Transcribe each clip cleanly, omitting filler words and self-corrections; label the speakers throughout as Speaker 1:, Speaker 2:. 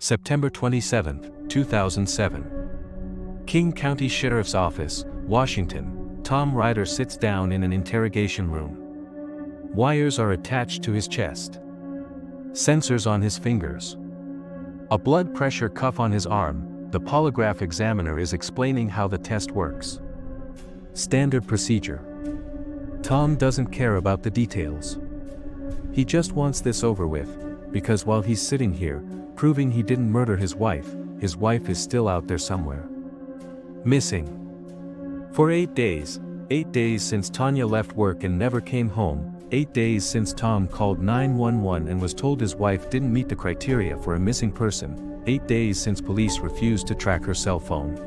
Speaker 1: September 27, 2007. King County Sheriff's Office, Washington. Tom Rider sits down in an interrogation room. Wires are attached to his chest. Sensors on his fingers. A blood pressure cuff on his arm. The polygraph examiner is explaining how the test works. Standard procedure. Tom doesn't care about the details. He just wants this over with, because while he's sitting here, proving he didn't murder his wife is still out there somewhere. Missing. For 8 days. 8 days since Tanya left work and never came home. 8 days since Tom called 911 and was told his wife didn't meet the criteria for a missing person. 8 days since police refused to track her cell phone.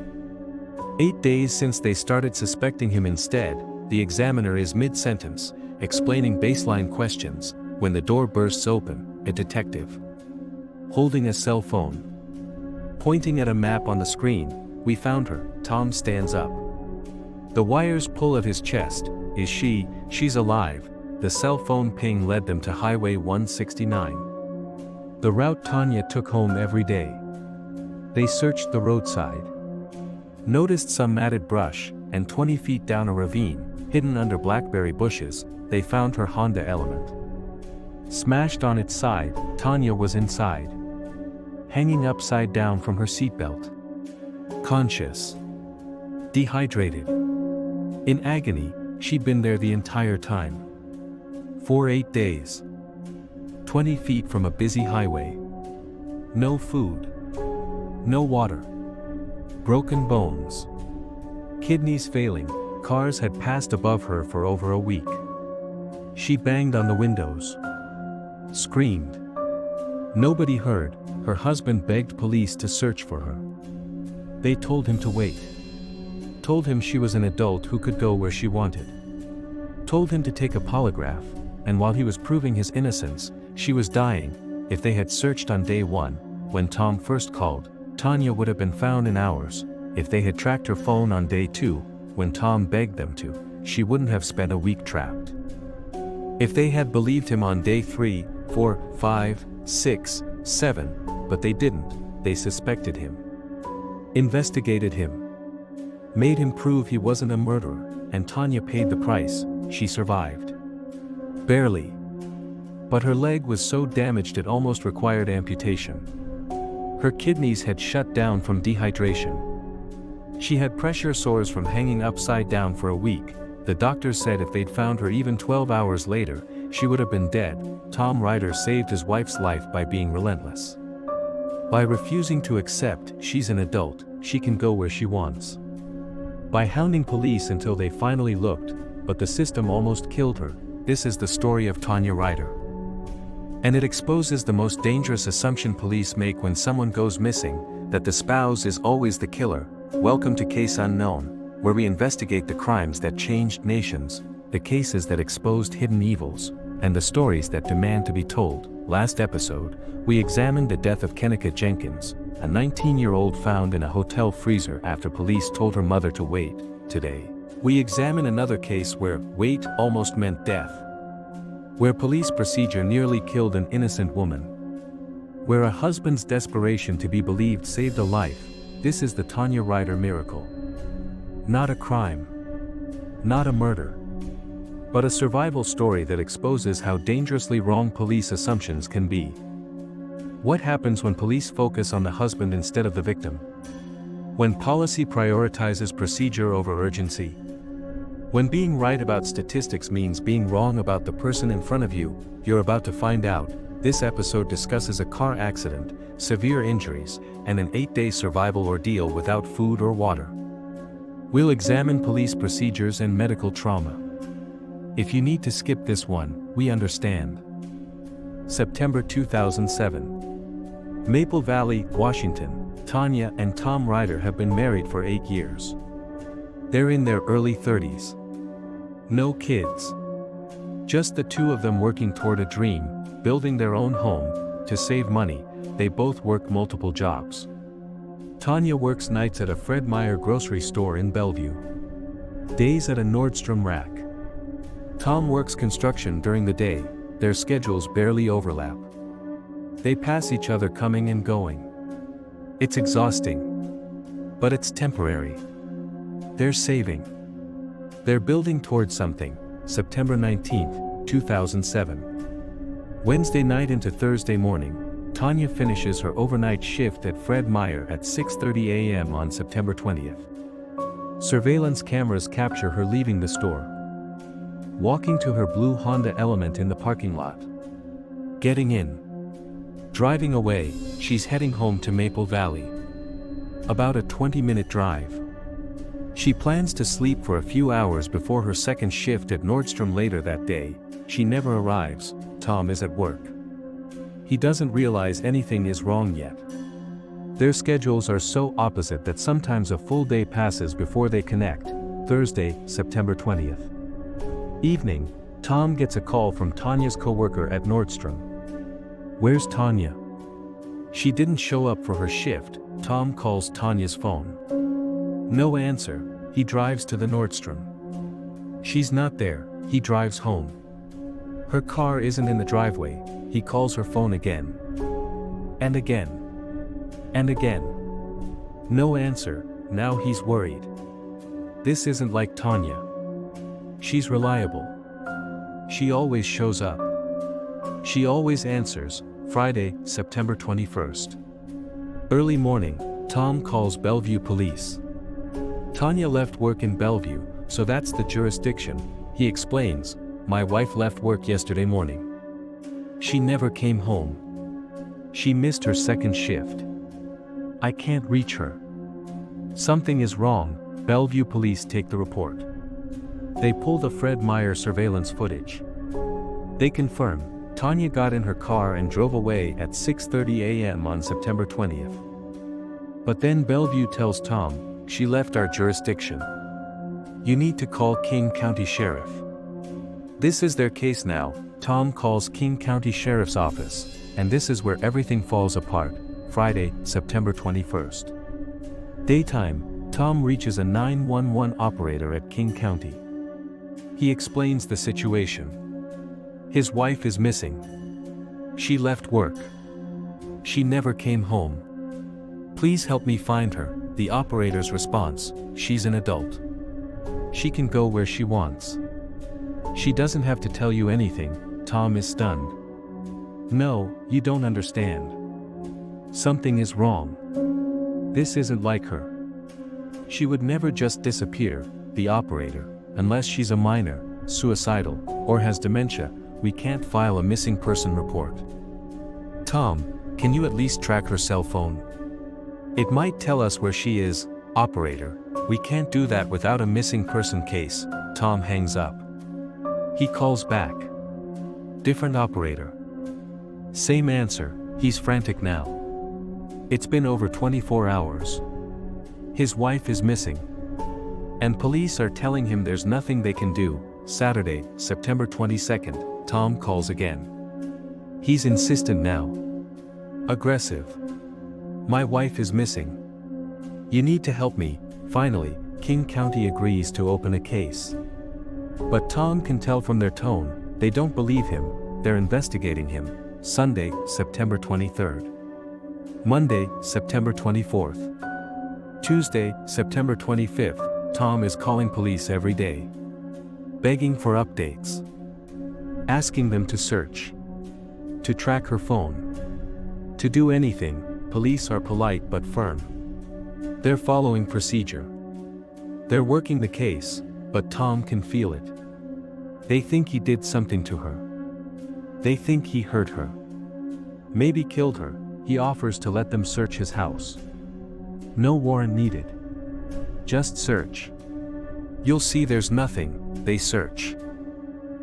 Speaker 1: 8 days since they started suspecting him instead. The examiner is mid-sentence, explaining baseline questions, when the door bursts open, a detective. Holding a cell phone. Pointing at a map on the screen. "We found her." Tom stands up. The wires pull at his chest. Is she? She's alive. The cell phone ping led them to Highway 169. The route Tanya took home every day. They searched the roadside. Noticed some matted brush, and 20 feet down a ravine, hidden under blackberry bushes, they found her Honda Element. Smashed on its side, Tanya was inside. Hanging upside down from her seatbelt. Conscious. Dehydrated. In agony, she'd been there the entire time. For 8 days. 20 feet from a busy highway. No food. No water. Broken bones. Kidneys failing. Cars had passed above her for over a week. She banged on the windows. Screamed. Nobody heard. Her husband begged police to search for her. They told him to wait. Told him she was an adult who could go where she wanted. Told him to take a polygraph, and while he was proving his innocence, she was dying. If they had searched on day 1, when Tom first called, Tanya would have been found in hours. If they had tracked her phone on day 2, when Tom begged them to, she wouldn't have spent a week trapped. If they had believed him on day 3, 4, 5, 6, 7, but they didn't, they suspected him. Investigated him. Made him prove he wasn't a murderer, and Tanya paid the price. She survived. Barely. But her leg was so damaged it almost required amputation. Her kidneys had shut down from dehydration. She had pressure sores from hanging upside down for a week. The doctors said if they'd found her even 12 hours later, she would have been dead. Tom Rider saved his wife's life by being relentless. By refusing to accept she's an adult, she can go where she wants. By hounding police until they finally looked, but the system almost killed her. This is the story of Tanya Rider. And it exposes the most dangerous assumption police make when someone goes missing, that the spouse is always the killer. Welcome to Case Unknown, where we investigate the crimes that changed nations, the cases that exposed hidden evils, and the stories that demand to be told. Last episode, we examined the death of Kenika Jenkins, a 19-year-old found in a hotel freezer after police told her mother to wait. Today, we examine another case where wait almost meant death. Where police procedure nearly killed an innocent woman. Where a husband's desperation to be believed saved a life. This is the Tanya Rider miracle. Not a crime. Not a murder. But a survival story that exposes how dangerously wrong police assumptions can be. What happens when police focus on the husband instead of the victim? When policy prioritizes procedure over urgency? When being right about statistics means being wrong about the person in front of you? You're about to find out. This episode discusses a car accident, severe injuries, and an 8-day survival ordeal without food or water. We'll examine police procedures and medical trauma. If you need to skip this one, we understand. September 2007. Maple Valley, Washington. Tanya and Tom Rider have been married for 8 years. They're in their early 30s. No kids. Just the two of them working toward a dream, building their own home. To save money, they both work multiple jobs. Tanya works nights at a Fred Meyer grocery store in Bellevue. Days at a Nordstrom rack. Tom works construction during the day. Their schedules barely overlap. They pass each other coming and going. It's exhausting. But it's temporary. They're saving. They're building towards something. September 19, 2007. Wednesday night into Thursday morning, Tanya finishes her overnight shift at Fred Meyer at 6:30 a.m. on September 20th. Surveillance cameras capture her leaving the store, walking to her blue Honda Element in the parking lot, getting in, driving away. She's heading home to Maple Valley. About a 20-minute drive. She plans to sleep for a few hours before her second shift at Nordstrom later that day. She never arrives. Tom is at work. He doesn't realize anything is wrong yet. Their schedules are so opposite that sometimes a full day passes before they connect. Thursday, September 20th. Evening, Tom gets a call from Tanya's coworker at Nordstrom. "Where's Tanya?" "She didn't show up for her shift." Tom calls Tanya's phone. No answer. He drives to the Nordstrom. She's not there. He drives home. Her car isn't in the driveway. He calls her phone again. And again. And again. No answer. Now he's worried. This isn't like Tanya. She's reliable. She always shows up. She always answers. Friday, September 21st. Early morning, Tom calls Bellevue police. Tanya left work in Bellevue, so that's the jurisdiction. He explains, "My wife left work yesterday morning. She never came home. She missed her second shift. I can't reach her. Something is wrong." Bellevue police take the report. They pull the Fred Meyer surveillance footage. They confirm, Tanya got in her car and drove away at 6:30 a.m. on September 20th. But then Bellevue tells Tom, "She left our jurisdiction. You need to call King County Sheriff." This is their case now. Tom calls King County Sheriff's office, and this is where everything falls apart. Friday, September 21st. Daytime, Tom reaches a 911 operator at King County. He explains the situation. His wife is missing. She left work. She never came home. Please help me find her. The operator's response, "She's an adult. She can go where she wants. She doesn't have to tell you anything." Tom is stunned. "No, you don't understand. Something is wrong. This isn't like her. She would never just disappear." The operator, "Unless she's a minor, suicidal, or has dementia, we can't file a missing person report." "Tom, can you at least track her cell phone? It might tell us where she is." "Operator, we can't do that without a missing person case." Tom hangs up. He calls back. Different operator. Same answer. He's frantic now. It's been over 24 hours. His wife is missing. And police are telling him there's nothing they can do. Saturday, September 22nd, Tom calls again. He's insistent now. Aggressive. "My wife is missing. You need to help me." Finally, King County agrees to open a case. But Tom can tell from their tone, they don't believe him. They're investigating him. Sunday, September 23rd. Monday, September 24th. Tuesday, September 25th, Tom is calling police every day. Begging for updates. Asking them to search. To track her phone. To do anything. Police are polite but firm. They're following procedure. They're working the case, but Tom can feel it. They think he did something to her. They think he hurt her. Maybe killed her. He offers to let them search his house. No warrant needed. Just search. You'll see there's nothing. They search.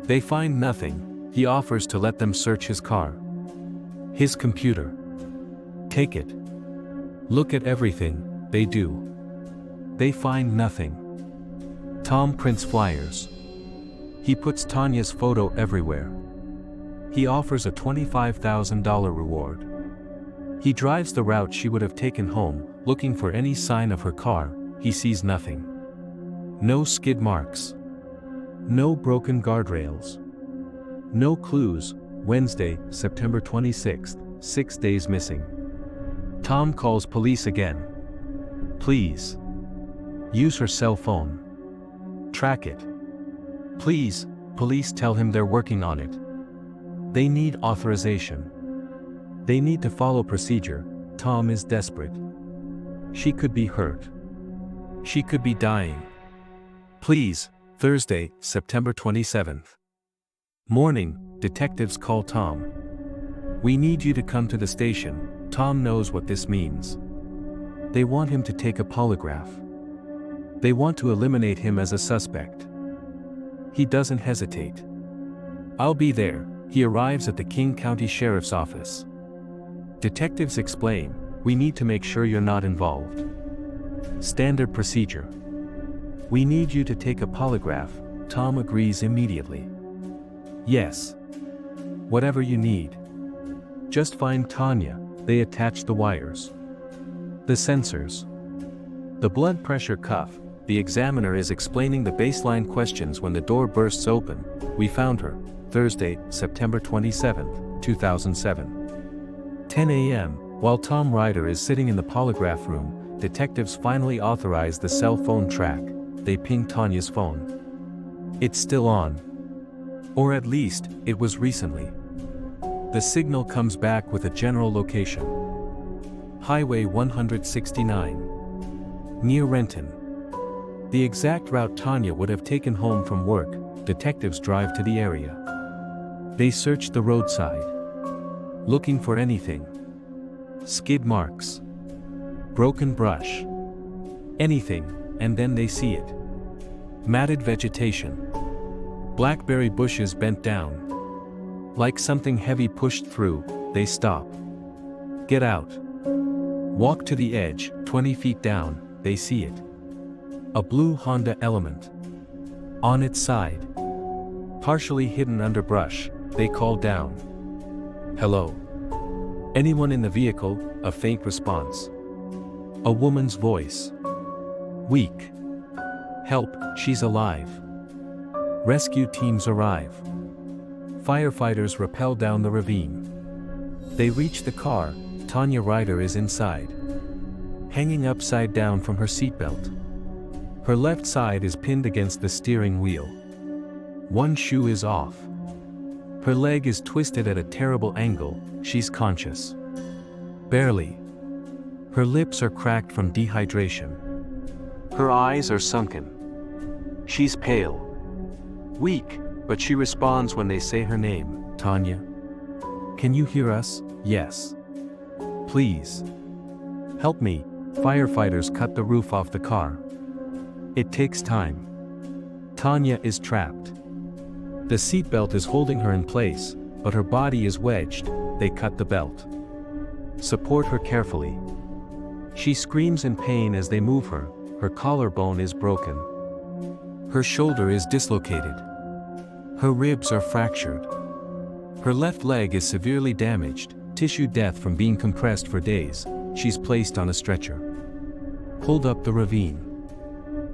Speaker 1: They find nothing. He offers to let them search his car. His computer. Take it. Look at everything. They do. They find nothing. Tom prints flyers. He puts Tanya's photo everywhere. He offers a $25,000 reward. He drives the route she would have taken home, looking for any sign of her car. He sees nothing. No skid marks. No broken guardrails. No clues. Wednesday, September 26th, 6 days missing. Tom calls police again. Please. Use her cell phone. Track it. Please, police tell him they're working on it. They need authorization. They need to follow procedure. Tom is desperate. She could be hurt. She could be dying. Please. Thursday, September 27th. Morning, detectives call Tom. We need you to come to the station. Tom knows what this means. They want him to take a polygraph. They want to eliminate him as a suspect. He doesn't hesitate. I'll be there. He arrives at the King County Sheriff's Office. Detectives explain, we need to make sure you're not involved. Standard procedure. We need you to take a polygraph. Tom agrees immediately. Yes. Whatever you need. Just find Tanya. They attach the wires. The sensors. The blood pressure cuff. The examiner is explaining the baseline questions when the door bursts open. We found her. Thursday, September 27, 2007. 10 a.m. While Tom Rider is sitting in the polygraph room, detectives finally authorize the cell phone track. They ping Tanya's phone. It's still on. Or at least, it was recently. The signal comes back with a general location. Highway 169. Near Renton. The exact route Tanya would have taken home from work. Detectives drive to the area. They search the roadside. Looking for anything. Skid marks. Broken brush. Anything, and then they see it. Matted vegetation. Blackberry bushes bent down. Like something heavy pushed through, they stop. Get out. Walk to the edge, 20 feet down, they see it. A blue Honda Element. On its side. Partially hidden under brush, they call down. Hello. Anyone in the vehicle? A faint response. A woman's voice. Weak. Help, she's alive. Rescue teams arrive. Firefighters rappel down the ravine. They reach the car. Tanya Rider is inside. Hanging upside down from her seatbelt. Her left side is pinned against the steering wheel. One shoe is off. Her leg is twisted at a terrible angle. She's conscious. Barely. Her lips are cracked from dehydration. Her eyes are sunken. She's pale. Weak, but she responds when they say her name. Tanya. Can you hear us? Yes. Please. Help me. Firefighters cut the roof off the car. It takes time. Tanya is trapped. The seatbelt is holding her in place, but her body is wedged. They cut the belt. Support her carefully. She screams in pain as they move her. Her collarbone is broken. Her shoulder is dislocated. Her ribs are fractured. Her left leg is severely damaged, tissue death from being compressed for days. She's placed on a stretcher. Pulled up the ravine.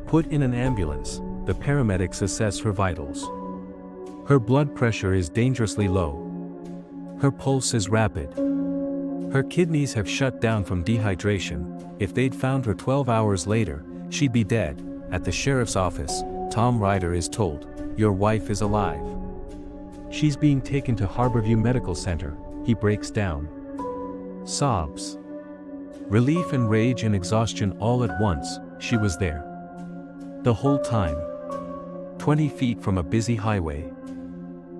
Speaker 1: Put in an ambulance. The paramedics assess her vitals. Her blood pressure is dangerously low. Her pulse is rapid. Her kidneys have shut down from dehydration. If they'd found her 12 hours later, she'd be dead. At the sheriff's office, Tom Rider is told, "Your wife is alive." She's being taken to Harborview Medical Center. He breaks down. Sobs. Relief and rage and exhaustion all at once. She was there. The whole time. 20 feet from a busy highway.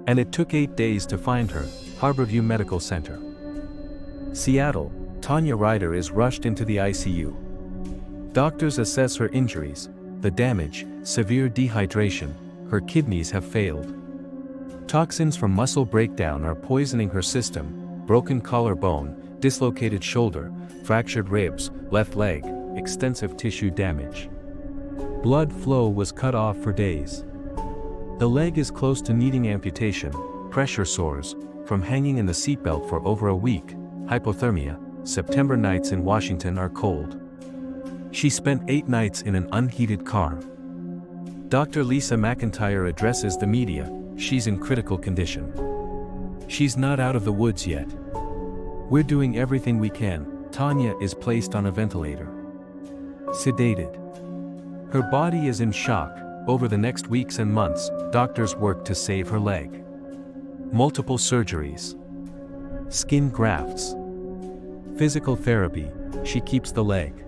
Speaker 1: And it took 8 days to find her. Harborview Medical Center. Seattle. Tanya Rider is rushed into the ICU. Doctors assess her injuries. The damage, severe dehydration. Her kidneys have failed. Toxins from muscle breakdown are poisoning her system. Broken collarbone, dislocated shoulder, fractured ribs, left leg, extensive tissue damage. Blood flow was cut off for days. The leg is close to needing amputation. Pressure sores, from hanging in the seatbelt for over a week. Hypothermia. September nights in Washington are cold. She spent 8 nights in an unheated car. Dr. Lisa McIntyre addresses the media. She's in critical condition. She's not out of the woods yet. We're doing everything we can. Tanya is placed on a ventilator. Sedated. Her body is in shock. Over the next weeks and months, doctors work to save her leg. Multiple surgeries. Skin grafts. Physical therapy. She keeps the leg.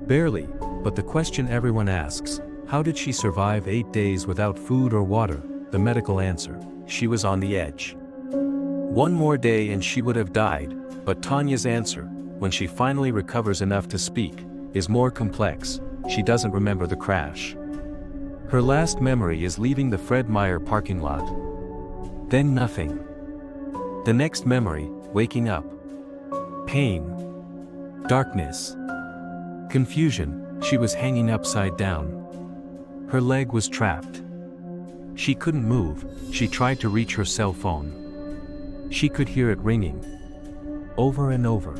Speaker 1: Barely, but the question everyone asks, how did she survive 8 days without food or water? The medical answer, she was on the edge. One more day and she would have died, but Tanya's answer, when she finally recovers enough to speak, is more complex. She doesn't remember the crash. Her last memory is leaving the Fred Meyer parking lot. Then nothing. The next memory, waking up. Pain. Darkness. Confusion, she was hanging upside down. Her leg was trapped. She couldn't move. She tried to reach her cell phone. She could hear it ringing. Over and over.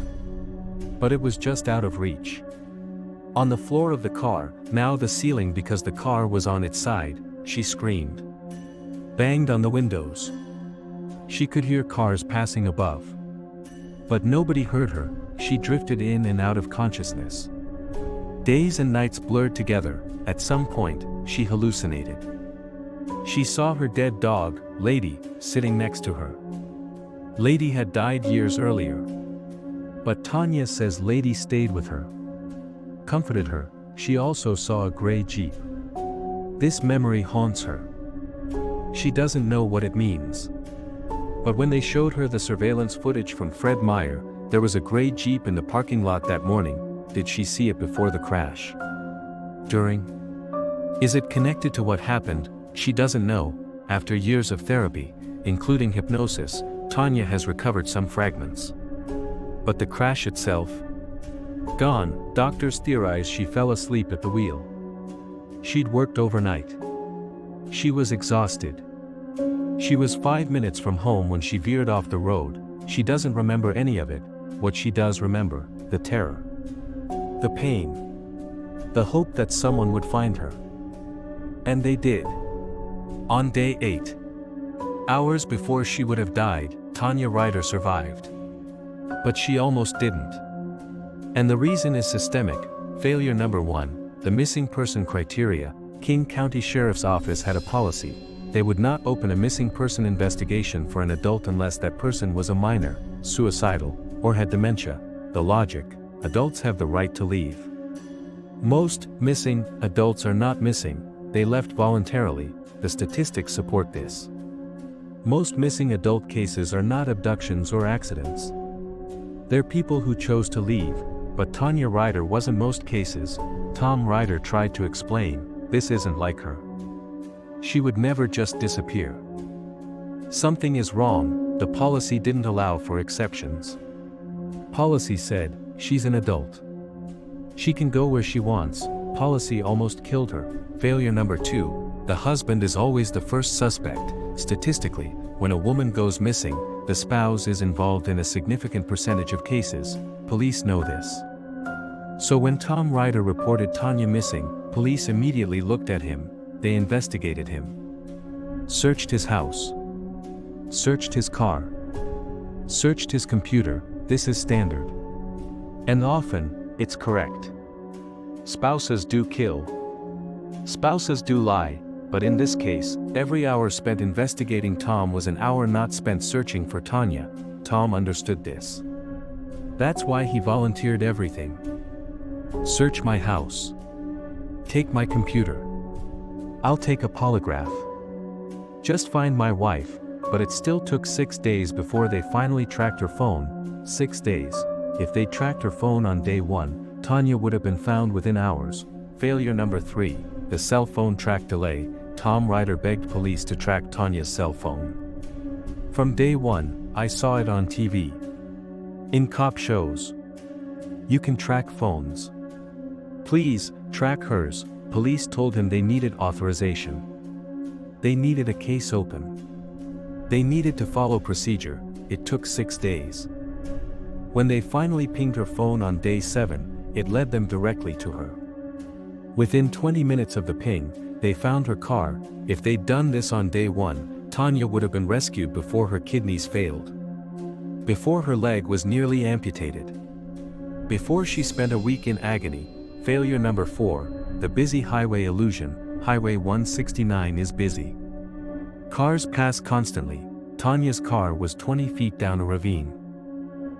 Speaker 1: But it was just out of reach. On the floor of the car, now the ceiling because the car was on its side, she screamed. Banged on the windows. She could hear cars passing above. But nobody heard her. She drifted in and out of consciousness. Days and nights blurred together. At some point, she hallucinated. She saw her dead dog, Lady, sitting next to her. Lady had died years earlier. But Tanya says Lady stayed with her. Comforted her. She also saw a gray Jeep. This memory haunts her. She doesn't know what it means. But when they showed her the surveillance footage from Fred Meyer, there was a gray Jeep in the parking lot that morning. Did she see it before the crash? During? Is it connected to what happened? She doesn't know. After years of therapy, including hypnosis, Tanya has recovered some fragments. But the crash itself? Gone. Doctors theorize she fell asleep at the wheel. She'd worked overnight. She was exhausted. She was 5 minutes from home when she veered off the road. She doesn't remember any of it. What she does remember, the terror. The pain. The hope that someone would find her. And they did. On day 8. Hours before she would have died, Tanya Rider survived. But she almost didn't. And the reason is systemic. Failure number 1, the missing person criteria. King County Sheriff's Office had a policy. They would not open a missing person investigation for an adult unless that person was a minor, suicidal, or had dementia. The logic, adults have the right to leave. Most missing adults are not missing, they left voluntarily. The statistics support this. Most missing adult cases are not abductions or accidents. They're people who chose to leave, but Tanya Rider wasn't most cases. Tom Rider tried to explain, this isn't like her. She would never just disappear. Something is wrong, the policy didn't allow for exceptions. Policy said, she's an adult. She can go where she wants. Policy almost killed her. Failure number 2, the husband is always the first suspect. Statistically, when a woman goes missing, the spouse is involved in a significant percentage of cases. Police know this. So when Tom Rider reported Tanya missing, police immediately looked at him. They investigated him. Searched his house. Searched his car. Searched his computer. This is standard. And often, it's correct. Spouses do kill. Spouses do lie, but in this case, every hour spent investigating Tom was an hour not spent searching for Tanya. Tom understood this. That's why he volunteered everything. Search my house. Take my computer. I'll take a polygraph. Just find my wife, but it still took 6 days before they finally tracked her phone. 6 days. If they tracked her phone on day 1, Tanya would have been found within hours. Failure number 3, the cell phone track delay. Tom Rider begged police to track Tanya's cell phone. From day 1, I saw it on TV. In cop shows. You can track phones. Please, track hers. Police told him they needed authorization. They needed a case open. They needed to follow procedure. It took 6 days. When they finally pinged her phone on day 7, it led them directly to her. Within 20 minutes of the ping, they found her car. If they'd done this on day 1, Tanya would have been rescued before her kidneys failed. Before her leg was nearly amputated. Before she spent a week in agony. Failure number 4, the busy highway illusion. Highway 169 is busy. Cars pass constantly. Tanya's car was 20 feet down a ravine,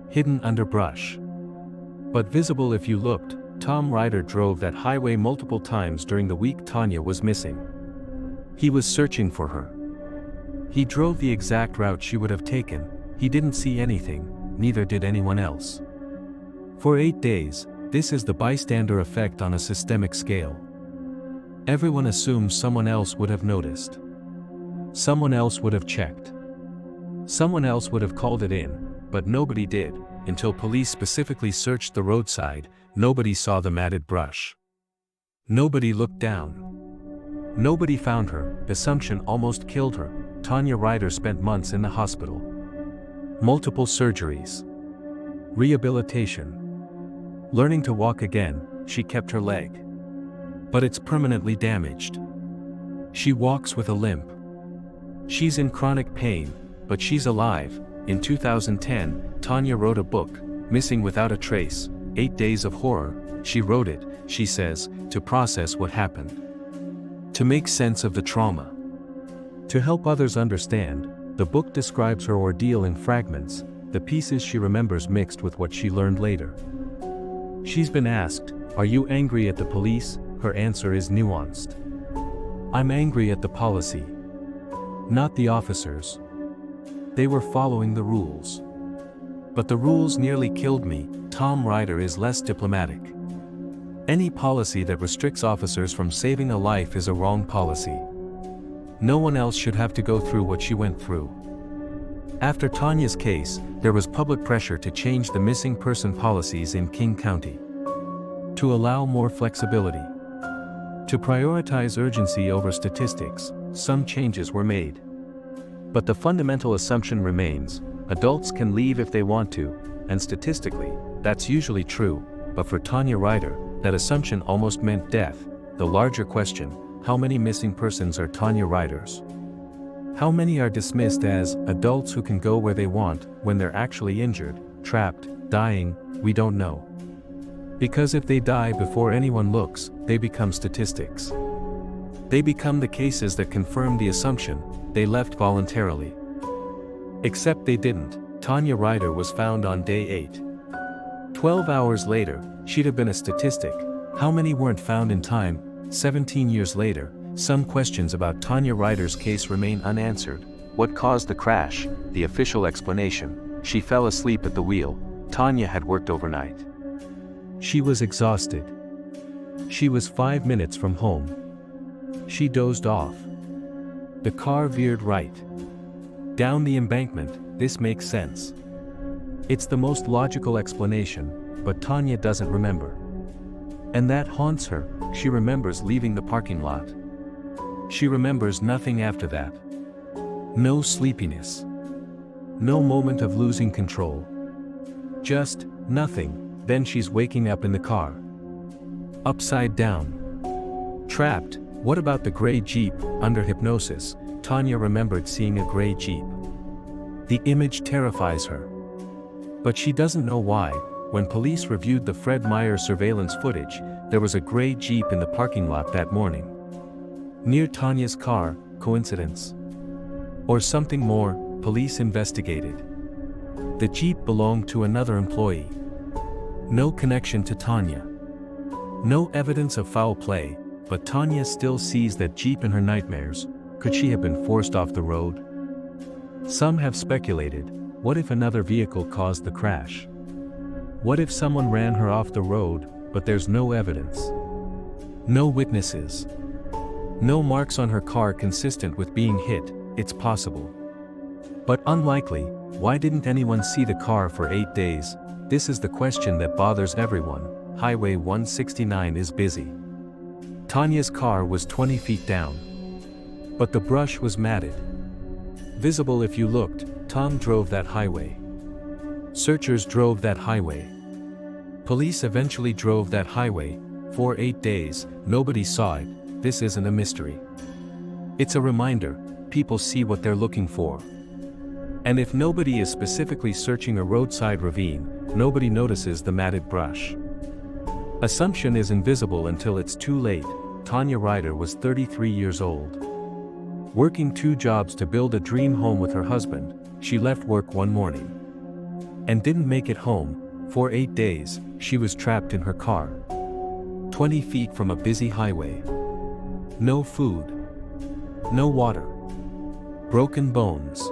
Speaker 1: hidden under brush, but visible if you looked. Tom Rider drove that highway multiple times during the week Tanya was missing. He was searching for her. He drove the exact route she would have taken. He didn't see anything, neither did anyone else. For 8 days, this is the bystander effect on a systemic scale. Everyone assumes someone else would have noticed. Someone else would have checked. Someone else would have called it in, but nobody did, until police specifically searched the roadside. Nobody saw the matted brush. Nobody looked down. Nobody found her. Assumption almost killed her. Tanya Rider spent months in the hospital. Multiple surgeries. Rehabilitation. Learning to walk again. She kept her leg, but it's permanently damaged. She walks with a limp. She's in chronic pain, but she's alive. In 2010, Tanya wrote a book, Missing Without a Trace, 8 Days of Horror. She wrote it, she says, to process what happened, to make sense of the trauma, to help others understand. The book describes her ordeal in fragments, the pieces she remembers mixed with what she learned later. She's been asked, "Are you angry at the police?" Her answer is nuanced. "I'm angry at the policy, not the officers. They were following the rules. But the rules nearly killed me." Tom Rider is less diplomatic. Any policy that restricts officers from saving a life is a wrong policy. No one else should have to go through what she went through. After Tanya's case, there was public pressure to change the missing person policies in King County, to allow more flexibility, to prioritize urgency over statistics. Some changes were made, but the fundamental assumption remains: adults can leave if they want to, and statistically, that's usually true. But for Tanya Rider, that assumption almost meant death. The larger question: how many missing persons are Tanya Riders? How many are dismissed as adults who can go where they want, when they're actually injured, trapped, dying? We don't know. Because if they die before anyone looks, they become statistics. They become the cases that confirm the assumption: they left voluntarily. Except they didn't. Tanya Rider was found on day 8. 12 hours later, she'd have been a statistic. How many weren't found in time? 17 years later, some questions about Tanya Rider's case remain unanswered. What caused the crash? The official explanation: she fell asleep at the wheel. Tanya had worked overnight. She was exhausted. She was 5 minutes from home. She dozed off. The car veered right down the embankment. This makes sense. It's the most logical explanation, but Tanya doesn't remember. And that haunts her. She remembers leaving the parking lot. She remembers nothing after that. No sleepiness. No moment of losing control. Just nothing. Then she's waking up in the car. Upside down. Trapped. What about the gray Jeep? Under hypnosis, Tanya remembered seeing a gray Jeep. The image terrifies her, but she doesn't know why. When police reviewed the Fred Meyer surveillance footage, there was a gray Jeep in the parking lot that morning, near Tanya's car. Coincidence? Or something more? Police investigated. The Jeep belonged to another employee. No connection to Tanya. No evidence of foul play, but Tanya still sees that Jeep in her nightmares. Could she have been forced off the road? Some have speculated, what if another vehicle caused the crash? What if someone ran her off the road, but there's no evidence? No witnesses. No marks on her car consistent with being hit. It's possible, but unlikely. Why didn't anyone see the car for 8 days? This is the question that bothers everyone. Highway 169 is busy. Tanya's car was 20 feet down, but the brush was matted, visible if you looked. Tom drove that highway. Searchers drove that highway. Police eventually drove that highway. For 8 days, nobody saw it. This isn't a mystery. It's a reminder. People see what they're looking for. And if nobody is specifically searching a roadside ravine, nobody notices the matted brush. Assumption is invisible until it's too late. Tanya Rider was 33 years old. Working 2 jobs to build a dream home with her husband, she left work one morning and didn't make it home. For 8 days, she was trapped in her car, 20 feet from a busy highway. No food, no water, broken bones,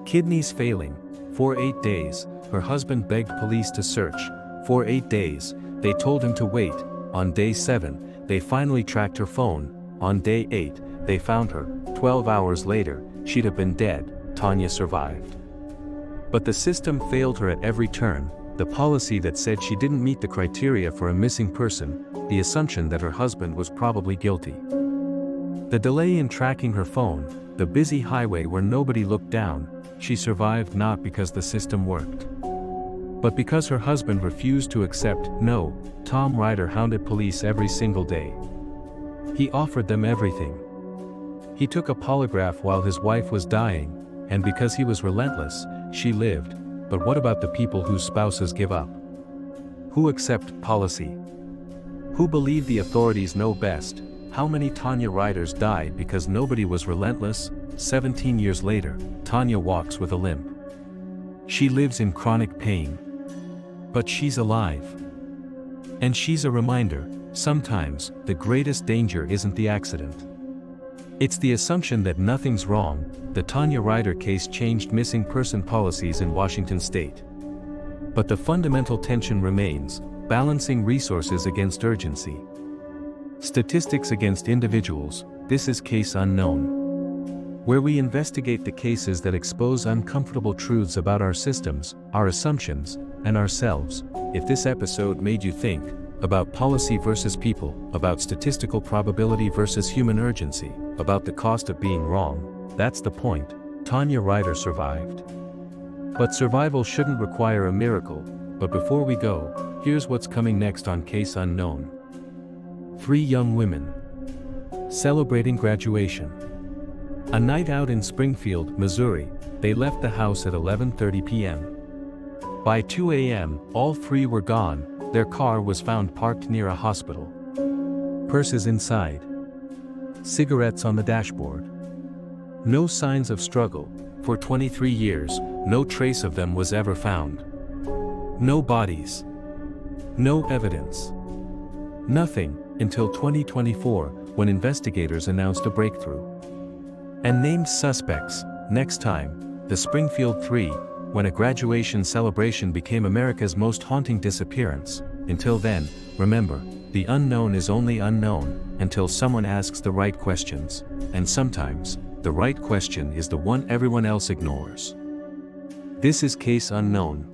Speaker 1: kidneys failing. For 8 days, her husband begged police to search. For 8 days, they told him to wait. On day 7, they finally tracked her phone. On day 8, they found her. 12 hours later, she'd have been dead. Tanya survived. But the system failed her at every turn. The policy that said she didn't meet the criteria for a missing person, the assumption that her husband was probably guilty. The delay in tracking her phone, the busy highway where nobody looked down. She survived not because the system worked, but because her husband refused to accept. No, Tom Rider hounded police every single day. He offered them everything. He took a polygraph while his wife was dying, and because he was relentless, she lived. But what about the people whose spouses give up? Who accept policy? Who believe the authorities know best? How many Tanya Riders died because nobody was relentless? 17 years later, Tanya walks with a limp. She lives in chronic pain. But she's alive. And she's a reminder, sometimes, the greatest danger isn't the accident. It's the assumption that nothing's wrong. The Tanya Rider case changed missing person policies in Washington state. But the fundamental tension remains, balancing resources against urgency. Statistics against individuals. This is Case Unknown, where we investigate the cases that expose uncomfortable truths about our systems, our assumptions, and ourselves. If this episode made you think about policy versus people, about statistical probability versus human urgency, about the cost of being wrong, that's the point. Tanya Rider survived. But survival shouldn't require a miracle. But before we go, here's what's coming next on Case Unknown. 3 young women celebrating graduation. A night out in Springfield, Missouri. They left the house at 11:30 p.m. By 2 a.m., all 3 were gone. Their car was found parked near a hospital. Purses inside. Cigarettes on the dashboard. No signs of struggle. For 23 years, no trace of them was ever found. No bodies. No evidence. Nothing, until 2024, when investigators announced a breakthrough. And named suspects. Next time, the Springfield 3, when a graduation celebration became America's most haunting disappearance. Until then, remember, the unknown is only unknown until someone asks the right questions. And sometimes, the right question is the one everyone else ignores. This is Case Unknown.